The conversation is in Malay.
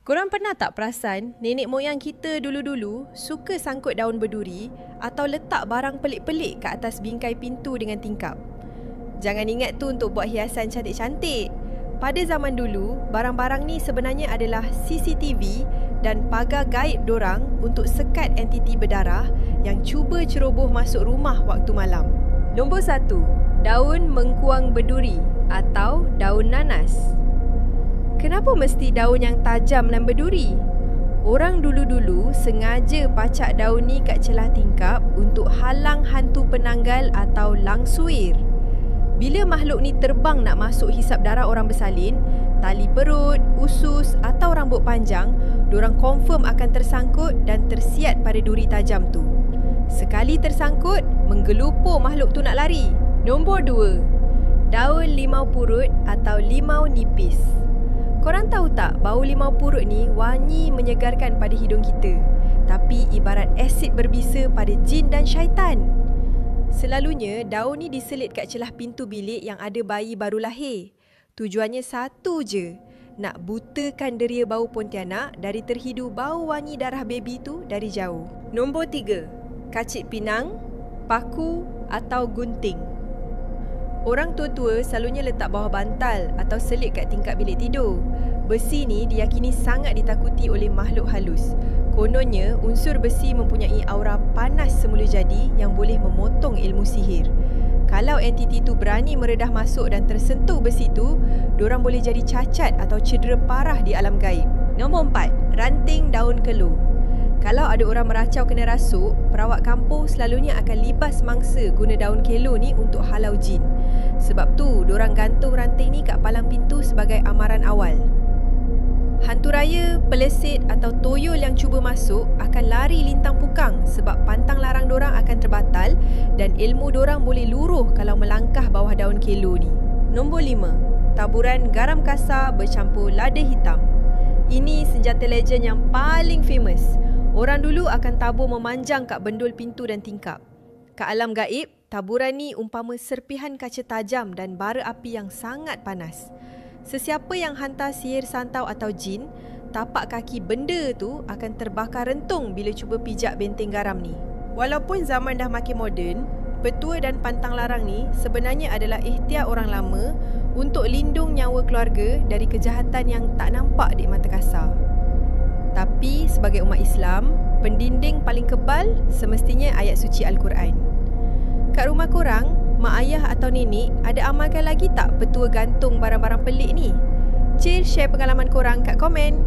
Korang pernah tak perasan nenek moyang kita dulu-dulu suka sangkut daun berduri atau letak barang pelik-pelik kat atas bingkai pintu dengan tingkap? Jangan ingat tu untuk buat hiasan cantik-cantik. Pada zaman dulu, barang-barang ni sebenarnya adalah CCTV dan pagar gaib dorang untuk sekat entiti berdarah yang cuba ceroboh masuk rumah waktu malam. Nombor 1, daun mengkuang berduri atau daun nanas. Kenapa mesti daun yang tajam dan berduri? Orang dulu-dulu sengaja pacak daun ni kat celah tingkap untuk halang hantu penanggal atau langsuir. Bila makhluk ni terbang nak masuk hisap darah orang bersalin, tali perut, usus atau rambut panjang, dorang confirm akan tersangkut dan tersiat pada duri tajam tu. Sekali tersangkut, menggelupur makhluk tu nak lari. Nombor 2, daun limau purut atau limau nipis. Korang tahu tak, bau limau purut ni wangi menyegarkan pada hidung kita, tapi ibarat asid berbisa pada jin dan syaitan. Selalunya, daun ni diselit kat celah pintu bilik yang ada bayi baru lahir. Tujuannya satu je, nak butakan deria bau pontianak dari terhidu bau wangi darah baby tu dari jauh. Nombor 3, kacik pinang, paku atau gunting. Orang tua-tua selalunya letak bawah bantal atau selit kat tingkap bilik tidur. Besi ni diyakini sangat ditakuti oleh makhluk halus. Kononnya, unsur besi mempunyai aura panas semula jadi yang boleh memotong ilmu sihir. Kalau entiti tu berani meredah masuk dan tersentuh besi tu, dorang boleh jadi cacat atau cedera parah di alam gaib. Nombor 4, ranting daun keluh. Kalau ada orang meracau kena rasuk, perawat kampung selalunya akan libas mangsa guna daun keluh ni untuk halau jin. Sebab tu, dorang gantung ranting ni kat palang pintu sebagai amaran awal. Hantu raya, pelesit atau toyol yang cuba masuk akan lari lintang pukang sebab pantang larang dorang akan terbatal dan ilmu dorang boleh luruh kalau melangkah bawah daun keluh ni. Nombor 5, taburan garam kasar bercampur lada hitam. Ini senjata legend yang paling famous. Orang dulu akan tabur memanjang kat bendul pintu dan tingkap. Kat alam gaib, taburan ni umpama serpihan kaca tajam dan bara api yang sangat panas. Sesiapa yang hantar sihir santau atau jin, tapak kaki benda tu akan terbakar rentung bila cuba pijak benteng garam ni. Walaupun zaman dah makin moden, petua dan pantang larang ni sebenarnya adalah ikhtiar orang lama untuk lindung nyawa keluarga dari kejahatan yang tak nampak di mata kasar. Tapi sebagai umat Islam, pendinding paling kebal semestinya ayat suci Al-Quran. Kat rumah korang, mak ayah atau nenek ada amalkan lagi tak petua gantung barang-barang pelik ni? Share pengalaman korang kat komen.